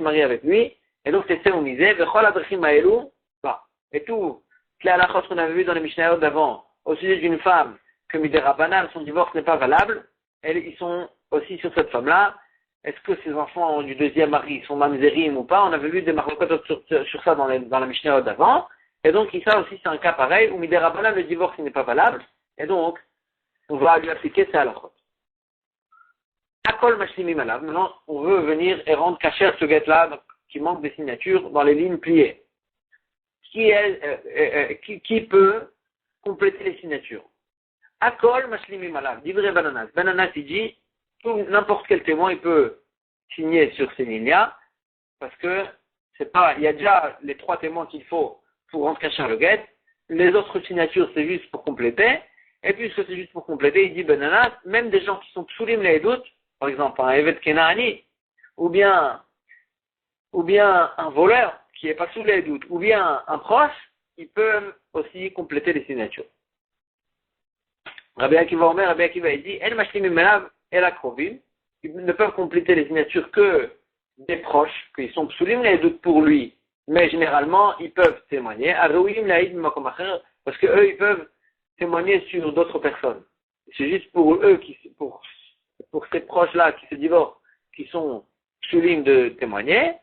marier avec lui, et donc Tessé ou misé, Vechol Adrechim Maelou, bah, et tout, les halakhot qu'on avait vu dans les Mishnayot d'avant, au sujet d'une femme, que Midera Banan, son divorce n'est pas valable, ils sont aussi sur cette femme-là. Est-ce que ses enfants du deuxième mari sont mamzerim ou pas? On avait vu des marloquotes sur ça dans la Mishnah d'avant. Et donc, ça aussi, c'est un cas pareil, où Midera Banan, le divorce n'est pas valable. Et donc, on va lui appliquer ça à la chôte. Akol Mashlimi Malav. Maintenant, on veut venir et rendre caché à ce get-là, qui manque des signatures dans les lignes pliées. Qui peut compléter les signatures? Akol Mashlimi Malav. Divrei Bananas. Bananas, il dit, n'importe quel témoin, il peut signer sur ces lignes-là, parce que il y a déjà les 3 témoins qu'il faut pour rendre caché le get. Les autres signatures, c'est juste pour compléter. Et puisque c'est juste pour compléter, il dit Bananas, même des gens qui sont psulim les doutes, par exemple un Evet Kenani, ou bien un voleur qui n'est pas sous les doutes, ou bien un proche, ils peuvent aussi compléter les signatures. Rabbi Akiva il dit, El Mashlim Melav El Akrovim, ils ne peuvent compléter les signatures que des proches, qu'ils sont psulim les doutes pour lui, mais généralement, ils peuvent témoigner. Arouim Laïd Makomacher, parce que eux, ils peuvent témoigner sur d'autres personnes. C'est juste pour eux, pour ces proches-là qui se divorcent, qui sont psulim de témoigner.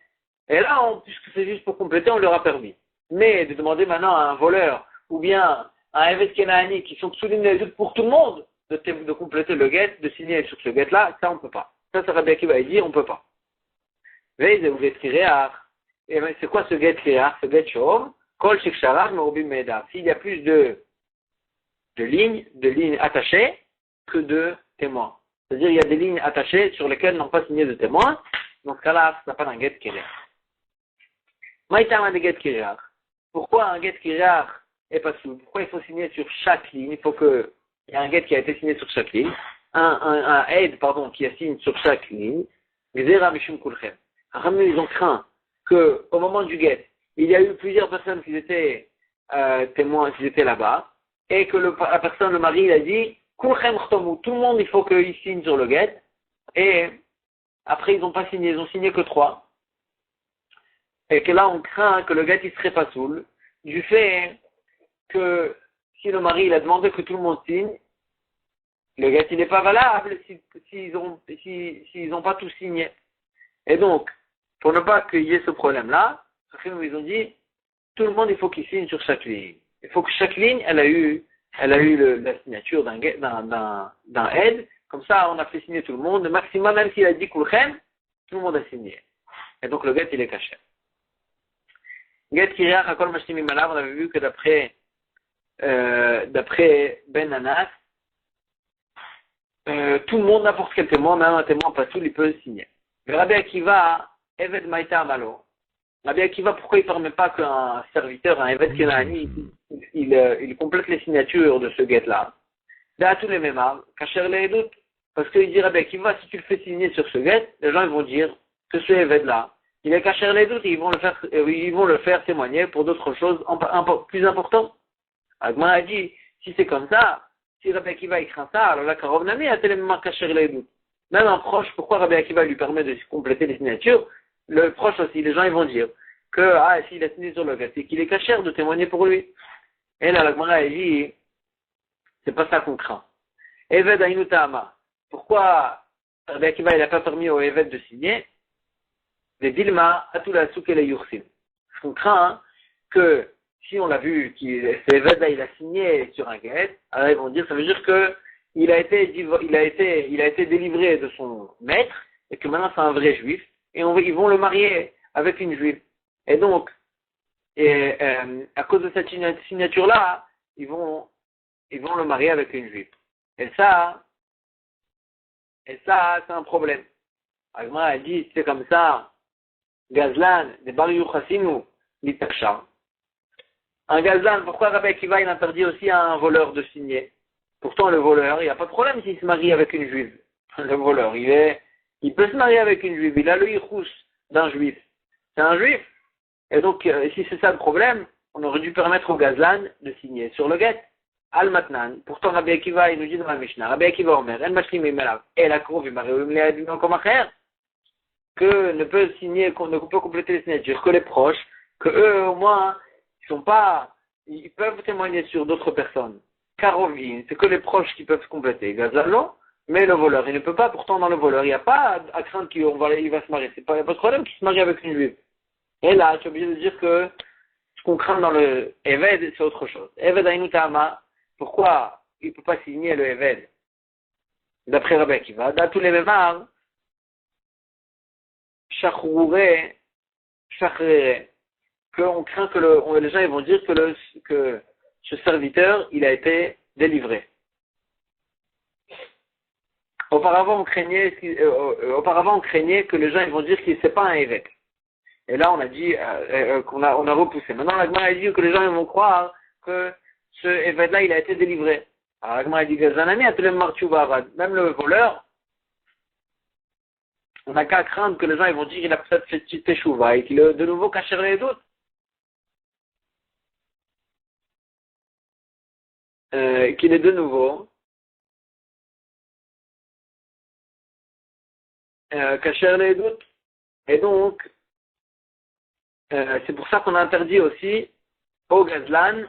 Et là, puisque c'est juste pour compléter, on leur a permis. Mais de demander maintenant à un voleur, ou bien à un Evet Kenani, qui sont psulim les doutes pour tout le monde, de compléter le get, de signer sur ce get-là, ça on peut pas. Ça, c'est Rabbi Akiva dire, on peut pas. Veille, vous get kireach. Et bien, c'est quoi ce get kireach, ce get shov? Kol shiksharav merubim medav. S'il y a plus de lignes attachées que de témoins. C'est-à-dire, il y a des lignes attachées sur lesquelles n'ont pas signé de témoins. Dans ce cas-là, ça s'appelle un get kireach. Maïtama de get kireach. Pourquoi un get kireach est pas sous? Pourquoi il faut signer sur chaque ligne? Il faut qu'il y ait un get qui a été signé sur chaque ligne. Un aide, qui a signé sur chaque ligne. Gzera mishum kulchem. Ils ont craint qu'au moment du get, il y a eu plusieurs personnes qui étaient témoins, qui étaient là-bas, et que la personne, le mari, il a dit, kulchem chtomu, tout le monde, il faut qu'il signe sur le get, et après, ils n'ont pas signé, ils ont signé que 3. Et que là, on craint que le get, il serait pas saoul, du fait que si le mari, il a demandé que tout le monde signe, le get, il n'est pas valable s'ils n'ont pas tout signé. Et donc, pour ne pas qu'il y ait ce problème-là, ils ont dit, tout le monde, il faut qu'il signe sur chaque ligne. Il faut que chaque ligne, elle a eu la signature d'un aide. Comme ça, on a fait signer tout le monde. Le maximum, même s'il a dit Kulchem, tout le monde a signé. Et donc, le get, il est caché. Get Kireach Akol Mashlim Malav, on avait vu que d'après Ben Anas, tout le monde, n'importe quel témoin, même un témoin pas tout, il peut signer. Le Rabbi Akiva, Eved Maïta Amalo. Rabbi Akiva, pourquoi il ne permet pas qu'un serviteur, un Eved Kenani, il complète les signatures de ce guet-là? Là, tous les mêmes armes, Kacher les doutes. Parce qu'il dit Rabbi Akiva, si tu le fais signer sur ce guet, les gens ils vont dire que ce Eved-là, il est Kacher les doutes, et ils vont le faire témoigner pour d'autres choses plus importantes. Agma a dit, si c'est comme ça, si Rabbi Akiva il craint ça, alors la Karov Nami a tellement Kacher les doutes. Même un proche, pourquoi Rabbi Akiva lui permet de compléter les signatures? Le proche aussi, les gens ils vont dire que s'il a signé sur le guet, c'est qu'il est Kacher de témoigner pour lui. Et là, l'Agma a dit, c'est pas ça qu'on craint. Eved Ainutama. Pourquoi Rabbi Akiva il n'a pas permis au Eved de signer? Les Dilma à tout la souk et les Yursim. Parce qu'on craint que si on l'a vu, ce Eved là il a signé sur un guet, alors ils vont dire, ça veut dire que il a été délivré de son maître et que maintenant c'est un vrai juif et ils vont le marier avec une juive. Et donc, à cause de cette signature là, ils vont le marier avec une juive. Et ça, c'est un problème. Agma a dit, c'est comme ça, Gazlan, des Bar Yuchassinu, l'Itaksha. Un Gazlan, pourquoi Rabbi Akiva il interdit aussi à un voleur de signer? Pourtant, le voleur, il n'y a pas de problème s'il se marie avec une juive. Le voleur, il peut se marier avec une juive. Il a le yichus d'un juif. C'est un juif. Et donc, si c'est ça le problème, on aurait dû permettre au Gazlan de signer sur le guet. Al-Matnan. Pourtant, Rabbi Akiva, il nous dit dans la Mishnah, Rabbi Akiva Omer, El Mashlim Imelav, El Akrov Imareum Leadim Komacher, que ne peut compléter les signatures que les proches, que eux, au moins, ils peuvent témoigner sur d'autres personnes. Karovin, c'est que les proches qui peuvent se compléter. Gazalon, mais le voleur, il ne peut pas. Pourtant, dans le voleur, il n'y a pas à craindre qu'il va se marier. Il n'y a pas de problème qu'il se marie avec une juive. Et là, tu es obligé de dire que ce qu'on craint dans le Eved, c'est autre chose. Eved Ainutama, pourquoi il ne peut pas signer le Eved? D'après Rabbi Akiva, dans tous les mémars, Shachrure, qu'on craint que les gens ils vont dire que ce serviteur, il a été délivré. Auparavant, on craignait que les gens ils vont dire que c'est pas un évêque. Et là, on a dit on a repoussé. Maintenant, l'Agma a dit que les gens ils vont croire que ce évêque-là, il a été délivré. Alors, l'Agma a dit que Zanami a même le voleur, on n'a qu'à craindre que les gens ils vont dire qu'il a peut-être fait teshuva et qu'il a de nouveau caché les doutes. Qu'il est de nouveau cacher les doutes. Et donc, c'est pour ça qu'on a interdit aussi au Gazlan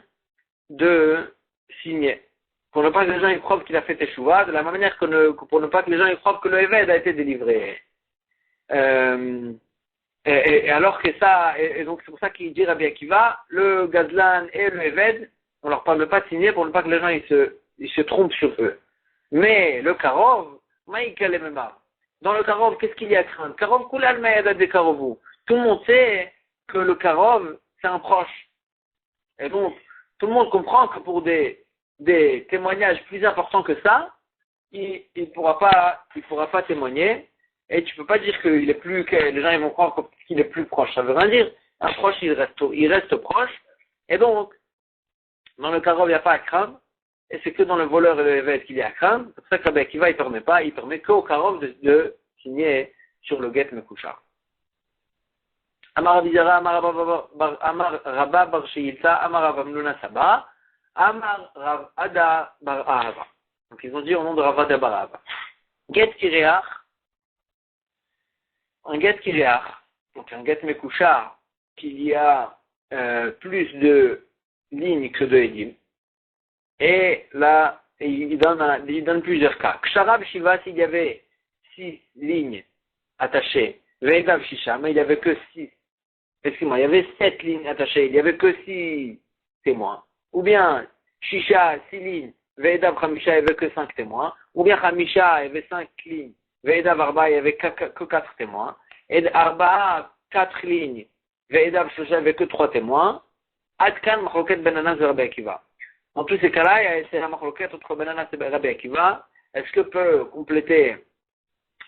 de signer. Pour ne pas que les gens y croient qu'il a fait teshuva, de la même manière pour ne pas que les gens y croient que le Eved a été délivré. Et alors que ça, et donc c'est pour ça qu'il dit Rabbi Akiva, le Gazlan et le Eved, on leur parle de pas de signer pour ne pas que les gens ils se trompent sur eux. Mais le Karov, Maïkel et Memar. Dans le Karov, qu'est-ce qu'il y a à craindre? Karov Kulal Maïadat de Karovu. Tout le monde sait que le Karov, c'est un proche. Et donc, tout le monde comprend que pour des témoignages plus importants que ça, il pourra pas témoigner. Et tu peux pas dire que les gens ils vont croire qu'il est plus proche. Ça veut rien dire. Un proche, il reste proche. Et donc, dans le Karov, il n'y a pas à craindre. Et c'est que dans le voleur et le évêque qu'il y a à craindre. C'est pour ça que Rabbi Akiva, il permet qu'au Karov de signer sur le Get Mekouchar. Amar Abizara, Amar Rabba Bar Sheilta, Amar Rav Amnuna Saba, Amar Rav Ada Bar Ahava. Donc ils ont dit au nom de Rav Ada Bar Ahava. Get Kireach, un Get Kireach, donc un Get Mekouchar, qu'il y a plus de lignes que de Edim. Et là, il donne plusieurs cas. Ksharab Shiva, s'il y avait 6 lignes attachées, Ve'edav Shisha, mais il n'y avait que 6. Excuse-moi, il y avait 7 lignes attachées, il n'y avait que 6 témoins. Ou bien, Shisha, 6 lignes, Ve'edav Khamisha, il n'y avait que 5 témoins. Ou bien Khamisha, il y avait 5 lignes, Ve'edav Arba, il n'y avait que 4 témoins. Et Arba, 4 lignes, Ve'edav Shosha, il n'y avait que 3 témoins. Adkan, Machloket Ben Anas, Rabbi Akiva. Dans tous ces cas-là, c'est la Machloket entre Ben Anas et Rabbi Akiva. Est-ce que peut compléter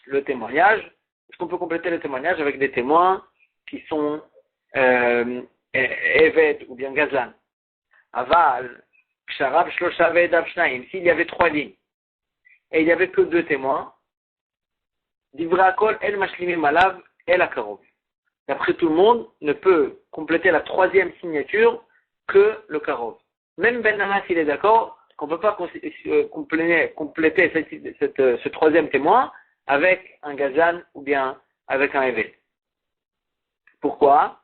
le témoignage? Est-ce qu'on peut compléter le témoignage avec des témoins qui sont Eved ou bien Gazlan? Aval, Ksharab, Shlosha, Ve'edav, Shnaim. S'il y avait 3 lignes et il n'y avait que 2 témoins, Divra Kol, El Mashlimim Alav, El Akarov. D'après tout le monde, ne peut compléter la 3e signature que le Karov. Même Ben Nana, s'il est d'accord, qu'on ne peut pas compléter ce 3e témoin avec un Gazan ou bien avec un Eved. Pourquoi?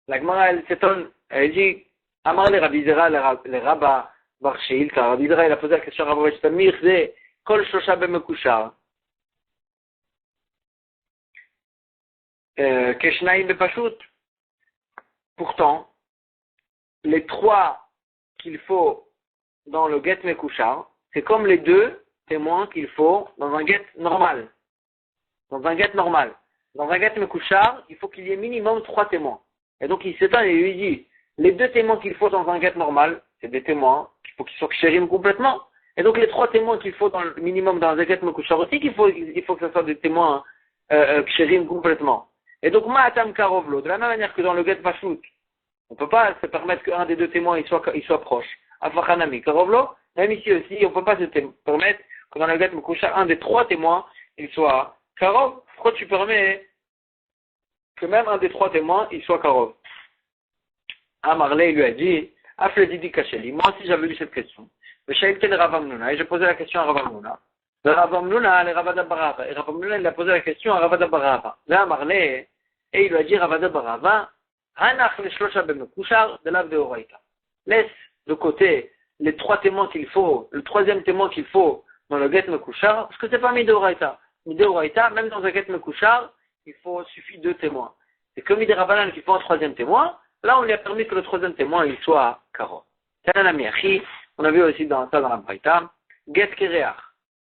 La Gemara, elle s'étonne, elle dit, Amar le Rabbi Zera, le Rabba Barshil, car Rabbi Zera, il a posé la question à Rabbi Veshtamir, c'est Kol Shosha Bemekushar. Keshnaim Bepashut. Pourtant, les 3 qu'il faut dans le get Mekushar, c'est comme les 2 témoins qu'il faut dans un get normal. Dans un get Mekushar, il faut qu'il y ait minimum 3 témoins. Et donc il s'étonne et lui dit, les 2 témoins qu'il faut dans un get normal, c'est des témoins qu'il faut qu'ils soient kshérim complètement. Et donc les 3 témoins qu'il faut dans le minimum dans un get Mekushar aussi, il faut que ce soit des témoins kshérim complètement. Et donc Ma'atam Karovlo, de la même manière que dans le get Pashut, on ne peut pas se permettre qu'un des 2 témoins il soit proche. Afachanami Karovlo, même ici aussi, on ne peut pas se permettre que dans le get Mekushar, un des 3 témoins il soit Karov. Pourquoi tu permets que même un des 3 témoins, il soit Karov? Marley lui a dit, Afle Didi Kacheli, moi aussi j'avais lu cette question. Le Shaïlte le Rav Amnuna, et j'ai posé la question à Rav Amnuna. Le Rav Amnuna, le Ravada Barava. Et Rav Amnuna, il a posé la question à Ravada Barava. Là, Marley, et il lui a dit, Ravada Barava, Hanach le Shlosha Bemekushar de la Veoraita. Laisse de côté les 3 témoins qu'il faut, le 3e témoin qu'il faut dans le get Mekushar, parce que c'est pas Mideoraita. Mideoraita, même dans un get Mekushar, suffit 2 témoins. C'est comme Midé Rabbanan qui faut un 3e témoin, là on lui a permis que le 3e témoin il soit Karo. On a vu aussi dans la Braïta, Get Kereach.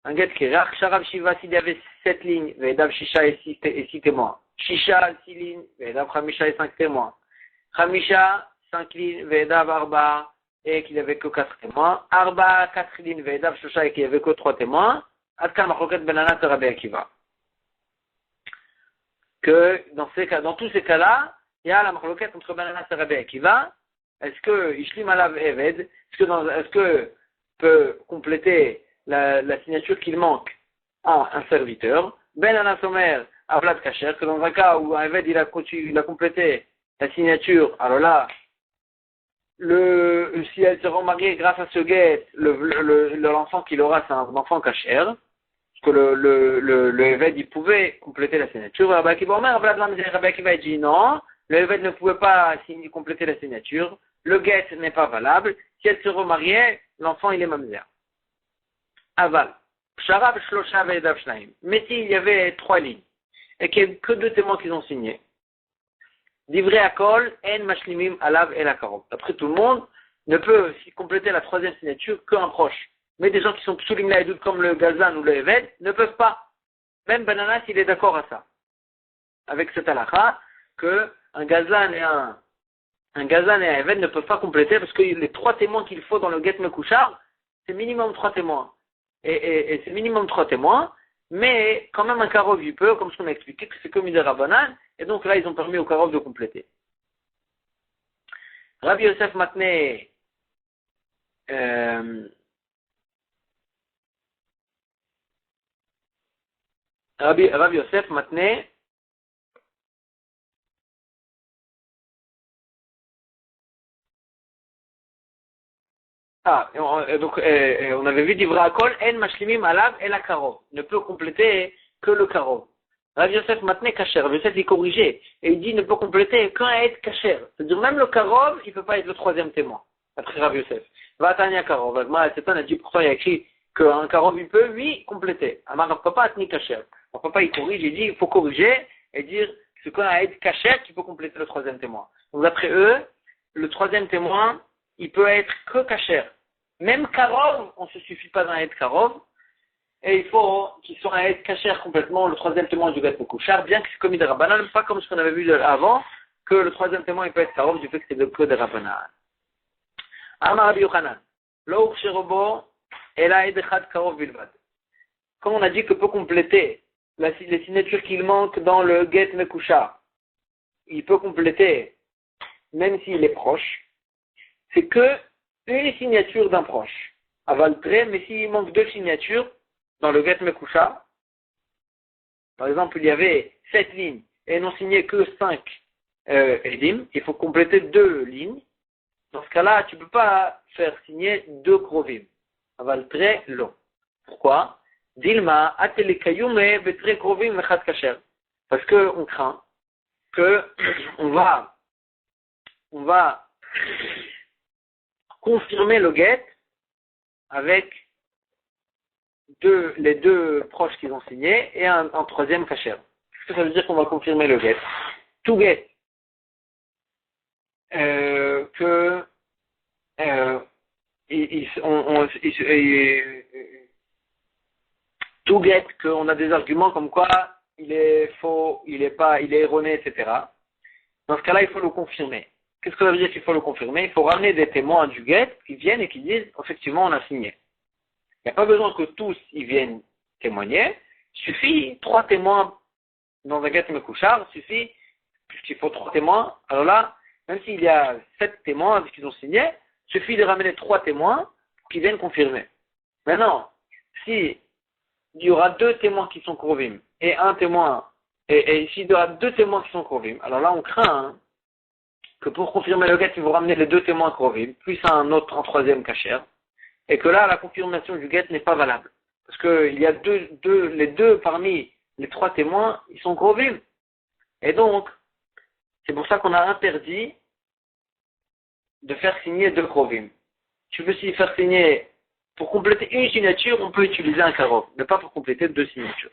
Un Get Kereach, Sharav Shiva, s'il y avait 7 lignes, Vedav Shisha et 6 témoins. Shisha, 6 lignes, Vedav Khamisha et 5 témoins. Khamisha, 5 lignes, Vedav Arba, et qu'il n'y avait que 4 témoins. Arba, 4 lignes, Vedav Shosha, et qu'il n'y avait que 3 témoins. Adkan Machoket Benanat Rabbi Akiva. Que dans tous ces cas-là, il y a la marloquette entre Bananas et Rabbi Akiva. Est-ce que Ishlim Alav Eved, est-ce que peut compléter la signature qu'il manque à un serviteur? Bananas Omer Avlad Kacher, que dans un cas où un Eved il a complété la signature, alors là, si elle se remariée grâce à ce guet, l'enfant qu'il aura, c'est un enfant Kacher. Que le Eved, il pouvait compléter la signature. Rabbi Akiva dit non, le Eved ne pouvait pas compléter la signature, le get n'est pas valable, si elle se remariait, l'enfant il est mamzer. Aval. Sharab Shlosha Ve'edav Shnaim. Mais s'il y avait 3 lignes, et qu'il n'y a que 2 témoins qui ont signé, Divrei Akol, En Mashlimim Alav El Akarov. Après tout le monde ne peut compléter la 3e signature qu'un proche. Mais des gens qui sont psulim laïdout comme le Gazan ou le Eved ne peuvent pas. Même Bananas, il est d'accord à ça. Avec cette halakha, que un Gazan et un Eved ne peuvent pas compléter parce que les 3 témoins qu'il faut dans le get Mekushar, c'est minimum 3 témoins. Et c'est minimum 3 témoins, mais quand même un Karov, il peut, comme ce qu'on a expliqué, que c'est comme Midé Rabbanan, et donc là, ils ont permis au Karov de compléter. Rabbi Yosef Matne, Rabbi Yosef Matne, on avait vu Divra Akol, En Mashlimim Alav El Akarov. Ne peut compléter que le Karov. Rabbi Yosef Matne Kacher. Rabbi Yosef est corrigé. Et il dit ne peut compléter qu'un être Kacher. C'est-à-dire même le Karov, il ne peut pas être le 3e témoin. Après Rabbi Yosef. Vatania Karov. Moi, c'est a dit pourtant il y a écrit qu'un Karov il peut, lui, compléter. Amar ne peut pas être ni Kacher. Mon papa il corrige, il dit il faut corriger et dire ce qu'on a être Kacher qui peut compléter le 3e témoin. Donc d'après eux, le 3e témoin, il peut être que Kacher. Même Karov, on ne se suffit pas d'un être Karov, et il faut qu'il soit un être Kacher complètement, le 3e témoin du Get Mekushar, bien que c'est comme des Rabbanan, pas comme ce qu'on avait vu avant, que le 3e témoin il peut être Karov du fait que c'est le code des Rabbanan. Amar Rabbi Yochanan, Lo Uksherobo, Ela Ed Echad Karov Bilvad. quand on a dit que peut compléter les signatures qu'il manque dans le get mekusha, il peut compléter même s'il est proche, c'est que une signature d'un proche. Avaltré, mais s'il manque deux signatures dans le get mekusha, par exemple, il y avait 7 lignes et n'ont signé que 5 edim, il faut compléter 2 lignes. Dans ce cas-là, tu ne peux pas faire signer 2 krovim. Avaltré, long. Pourquoi? Dilma, atelekayume, betre krovim, mechad kasher. Parce qu'on craint que on va confirmer le get avec les deux proches qu'ils ont signé et un troisième kasher. Qu'est-ce que ça veut dire qu'on va confirmer le get? Tout get tout get qu'on a des arguments comme quoi il est faux, il est erroné, etc. Dans ce cas-là, il faut le confirmer. Qu'est-ce que ça veut dire qu'il faut le confirmer? Il faut ramener des témoins du get qui viennent et qui disent effectivement on a signé. Il n'y a pas besoin que tous ils viennent témoigner. Il suffit 3 témoins dans un get mekouchar, suffit, puisqu'il faut 3 témoins. Alors là, même s'il y a 7 témoins qui ont signé, il suffit de ramener 3 témoins qui viennent confirmer. Maintenant, si il y aura 2 témoins qui sont krovim et un témoin, et s'il y aura 2 témoins qui sont krovim, alors là on craint que pour confirmer le get, il faut ramener les 2 témoins krovim, plus un troisième kasher, et que là la confirmation du get n'est pas valable. Parce qu'il y a les deux parmi les 3 témoins, ils sont krovim. Et donc, c'est pour ça qu'on a interdit de faire signer 2 krovim. Tu veux s'y faire signer, pour compléter une signature, on peut utiliser un karov, mais pas pour compléter 2 signatures.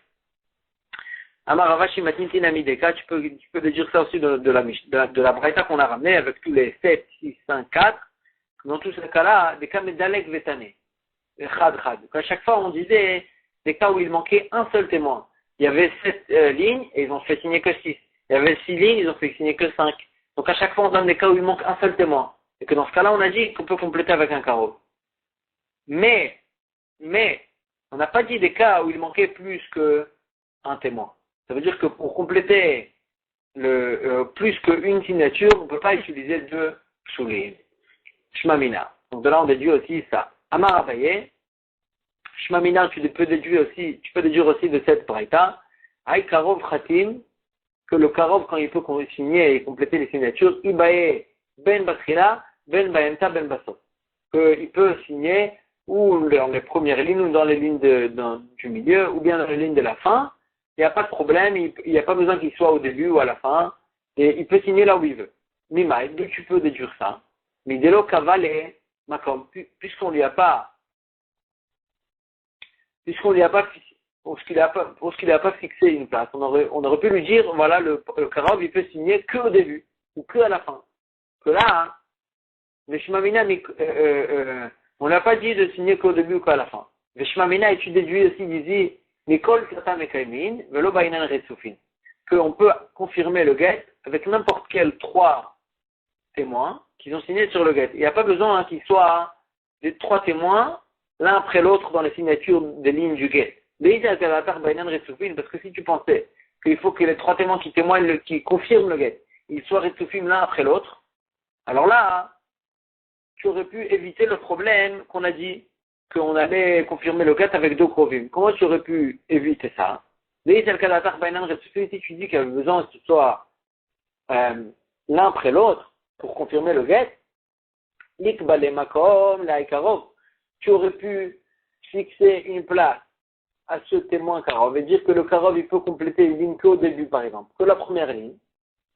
Amar Ravashi Matnitin Amideka, tu peux déduire ça aussi de la braïta qu'on a ramenée avec tous les 7, 6, 5, 4. Dans tous ces cas-là, des cas medalek vetane. Chad. À chaque fois, on disait des cas où il manquait un seul témoin. Il y avait 7 lignes et ils ont fait signer que 6. Il y avait 6 lignes, ils ont fait signer que 5. Donc à chaque fois, on donne des cas où il manque un seul témoin. Et que dans ce cas-là, on a dit qu'on peut compléter avec un carreau. Mais, on n'a pas dit des cas où il manquait plus qu'un témoin. Ça veut dire que pour compléter plus qu'une signature, on ne peut pas utiliser 2 psulim. Shmamina. Donc de là, on déduit aussi ça. Amar Abaye, Shmamina, tu peux déduire aussi de cette braïta, Aï Karov Khatim, que le Karov, quand il peut signer et compléter les signatures, Ibaye Ben Batrila, Ben Bayemta, Ben Basso. Qu'il peut signer ou dans les premières lignes, ou dans les lignes du milieu, ou bien dans les lignes de la fin. Il n'y a pas de problème, il n'y a pas besoin qu'il soit au début ou à la fin, et il peut signer là où il veut. Mimaï, d'où tu peux déduire ça? Midelo Kavale, Makom, puisqu'on lui a pas fixé une place, on aurait pu lui dire, voilà, le Karov, il peut signer que au début, ou que à la fin. Que là, le Shmamina, on n'a pas dit de signer qu'au début ou qu'à la fin. Le Shmamina, et tu déduis aussi, disait, Nikol Kata Mekaimin, Velo Bainan Retsufin. Qu'on peut confirmer le get avec n'importe quel 3 témoins qui ont signé sur le get. Il n'y a pas besoin qu'il soit des 3 témoins, l'un après l'autre dans les signatures des lignes du get. Parce que si tu pensais qu'il faut que les 3 témoins qui témoignent, qui confirment le get, ils soient Retsufim l'un après l'autre, alors là, tu aurais pu éviter le problème qu'on a dit qu'on allait confirmer le get avec 2 krovim. Comment tu aurais pu éviter ça? Si tu dis qu'il y avait besoin que ce soit l'un après l'autre pour confirmer le get, tu aurais pu fixer une place à ce témoin karov et dire que le karov il peut compléter une ligne qu'au début par exemple, que la première ligne,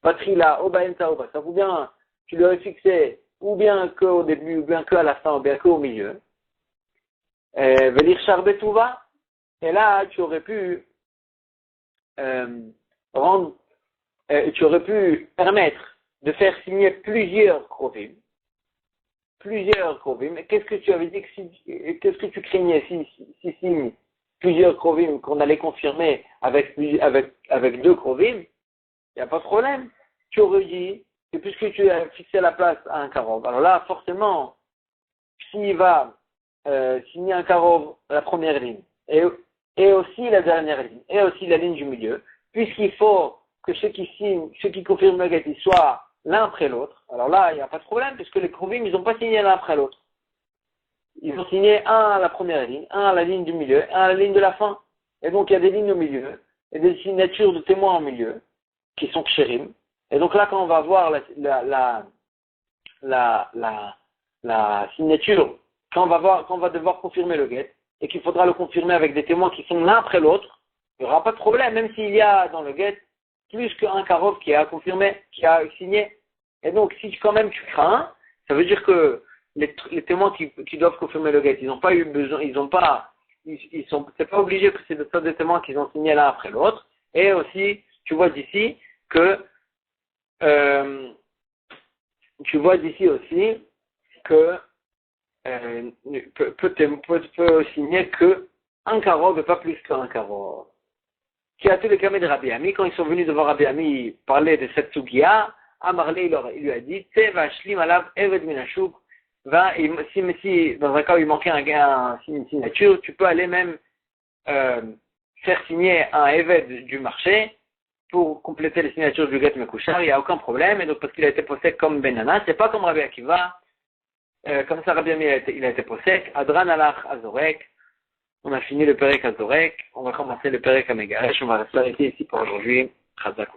patrila, obaenta, obasa, ou bien tu l'aurais fixé ou bien qu'au début, ou bien qu'à la fin, ou bien qu'au milieu. Velir Charbetouva, et là, tu aurais pu permettre de faire signer plusieurs krovim. Et qu'est-ce que tu avais dit qu'est-ce que tu craignais si signe plusieurs krovim qu'on allait confirmer avec 2 krovim? Il n'y a pas de problème. Tu aurais dit, et puisque tu as fixé la place à un karov, alors là, forcément, s'il va signer un karov à la première ligne, et et aussi la dernière ligne, et aussi la ligne du milieu, puisqu'il faut que ceux qui signent, ceux qui confirment le get, ils soient l'un après l'autre. Alors là, il n'y a pas de problème, puisque les Kruvim, ils n'ont pas signé l'un après l'autre. Ils ont signé un à la première ligne, un à la ligne du milieu, un à la ligne de la fin. Et donc, il y a des lignes au milieu, et des signatures de témoins au milieu, qui sont kshérim. Et donc là, quand on va voir la signature, quand on va devoir confirmer le get, et qu'il faudra le confirmer avec des témoins qui sont l'un après l'autre, il n'y aura pas de problème, même s'il y a dans le get plus qu'un karov qui a confirmé, qui a signé. Et donc, si quand même tu crains, ça veut dire que les témoins qui doivent confirmer le get, ils n'ont pas eu besoin, c'est pas obligé que c'est des témoins qu'ils ont signé l'un après l'autre. Et aussi, tu vois d'ici aussi que peut signer que un karov et pas plus qu'un karov. Qui a tous les camés de Rabbi Ami, quand ils sont venus devant Rabbi Ami parler de cette sugia, Amarle il lui a dit, Teva shlim alav eved minashuk, si dans un cas où il manquait une signature, tu peux aller même faire signer un eved du marché pour compléter les signatures du get mekouchar, il n'y a aucun problème, et donc parce qu'il a été possède comme Benana, c'est pas comme Rabbi Akiva, comme ça Rabbi Ami il a été possède, Adran alach azorek. On a fini le Perek à Zorek, on va commencer le Perek à Megaresh, on va s'arrêter ici pour aujourd'hui. Chazak.